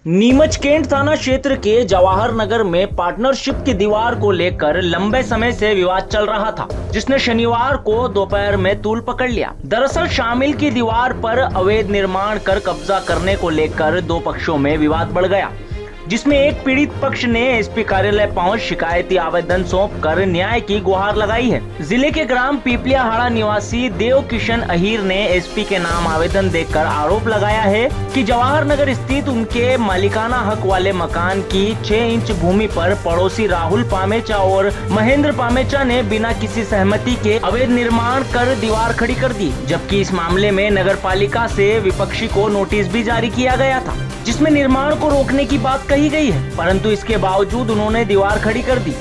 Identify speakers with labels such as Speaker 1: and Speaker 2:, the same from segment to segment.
Speaker 1: Neemuch cantt थाना क्षेत्र के जवाहर नगर में पार्टनरशिप की दीवार को लेकर लंबे समय से विवाद चल रहा था, जिसने शनिवार को दोपहर में तूल पकड़ लिया। दरअसल शामिल की दीवार पर अवैध निर्माण कर कब्जा करने को लेकर दो पक्षों में विवाद बढ़ गया, जिसमें एक पीड़ित पक्ष ने एसपी कार्यालय पहुंच शिकायती आवेदन सौंपकर न्याय की गुहार लगाई है। जिले के ग्राम पीपलियाहाड़ा निवासी देव किशन अहीर ने एसपी के नाम आवेदन देकर आरोप लगाया है कि जवाहर नगर स्थित उनके मालिकाना हक वाले मकान की 6 इंच भूमि पर पड़ोसी राहुल पामेचा और महेंद्र पामेचा ने बिना किसी सहमति के अवैध निर्माण कर दीवार खड़ी कर दी, जबकि इस मामले में नगर पालिका से विपक्षी को नोटिस भी जारी किया गया था, जिसमें निर्माण को रोकने की बात कही गई है, परंतु इसके बावजूद उन्होंने दीवार खड़ी कर दी,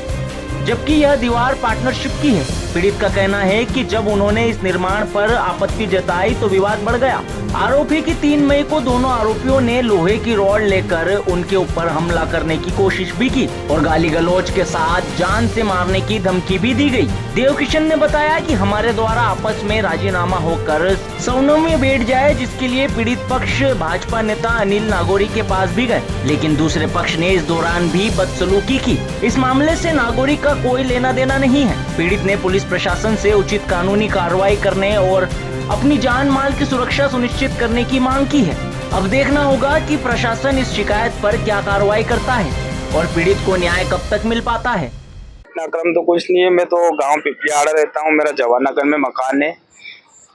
Speaker 1: जबकि यह दीवार पार्टनरशिप की है। पीड़ित का कहना है कि जब उन्होंने इस निर्माण पर आपत्ति जताई तो विवाद बढ़ गया। आरोप है कि 3 मई को दोनों आरोपियों ने लोहे की रॉड लेकर उनके ऊपर हमला करने की कोशिश भी की और गाली गलौज के साथ जान से मारने की धमकी भी दी गई। देव किशन ने बताया कि हमारे द्वारा आपस में राजीनामा होकर सौनों में बैठ जाए, जिसके लिए पीड़ित पक्ष भाजपा नेता अनिल नागौरी के पास भी गए, लेकिन दूसरे पक्ष ने इस दौरान भी बदसलूकी की। इस मामले से नागौरी का कोई लेना देना नहीं है। पीड़ित ने पुलिस प्रशासन से उचित कानूनी कार्रवाई करने और अपनी जान माल की सुरक्षा सुनिश्चित करने की मांग की है। अब देखना होगा कि प्रशासन इस शिकायत पर क्या कार्रवाई करता है और पीड़ित को न्याय कब तक मिल पाता है।
Speaker 2: घटनाक्रम तो कुछ नहीं है। मैं तो गांव पीपलियाहाड़ा रहता हूं। मेरा जवाहर नगर में मकान है।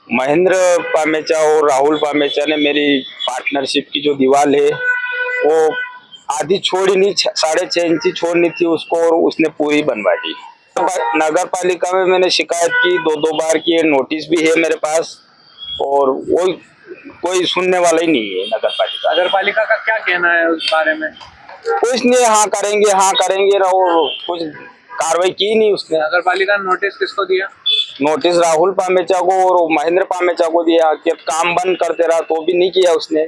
Speaker 2: महेंद्र पामेचा और राहुल पामेचा ने मेरी पार्टनरशिप की जो दीवार है वो आधी छोड़ी नहीं, 6.5 इंची छोड़नी थी उसको, और उसने पूरी बनवा दी। नगर पालिका में मैंने शिकायत की, 2 बार की है, नोटिस भी है मेरे पास, और वो कोई सुनने वाला ही नहीं है। नगर पालिका
Speaker 3: का क्या कहना है उस बारे में?
Speaker 2: कुछ नहीं, हाँ करेंगे ना, वो कुछ कार्रवाई की नहीं उसने।
Speaker 3: नगर पालिका ने नोटिस किसको दिया?
Speaker 2: नोटिस राहुल पामेचा को और महेंद्र पामेचा को दिया कि काम बंद करते रहा, तो भी नहीं किया उसने।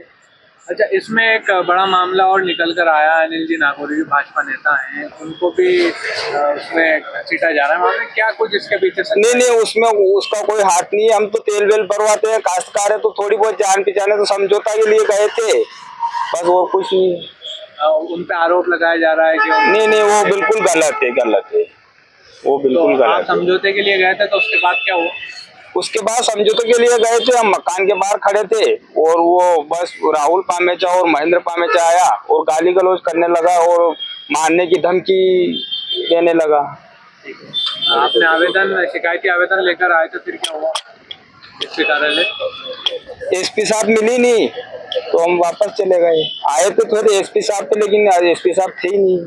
Speaker 3: अच्छा, इसमें एक बड़ा मामला और निकल कर आया। अनिल जी नागौरी भी भाजपा नेता हैं, उनको भी उसमें घसीटा जा रहा है। मामले क्या कुछ इसके पीछे?
Speaker 2: नहीं, उसमें उसका कोई हाथ नहीं है। हम तो तेल वेल भरवाते हैं, काश्तकार है, तो थोड़ी बहुत जान पहचान है, तो समझौता के लिए गए थे, बस वो कुछ नहीं।
Speaker 3: उन पे आरोप लगाया जा रहा है कि
Speaker 2: नहीं, वो बिल्कुल गलत है, वो बिल्कुल गलत है।
Speaker 3: समझौते के लिए गए थे, तो उसके बाद क्या हुआ?
Speaker 2: उसके बाद समझौते के लिए गए थे, हम मकान के बाहर खड़े थे और वो बस राहुल पामेचा और महेंद्र पामेचा आया और गाली गलौज करने लगा और मारने की धमकी देने लगा।
Speaker 3: आपने शिकायती आवेदन लेकर आए, तो फिर क्या हुआ? एसपी कार्यालय
Speaker 2: एसपी साहब मिली नहीं, तो हम वापस चले गए। आए तो थोड़े एसपी साहब थे, लेकिन एसपी साहब थे ही नहीं।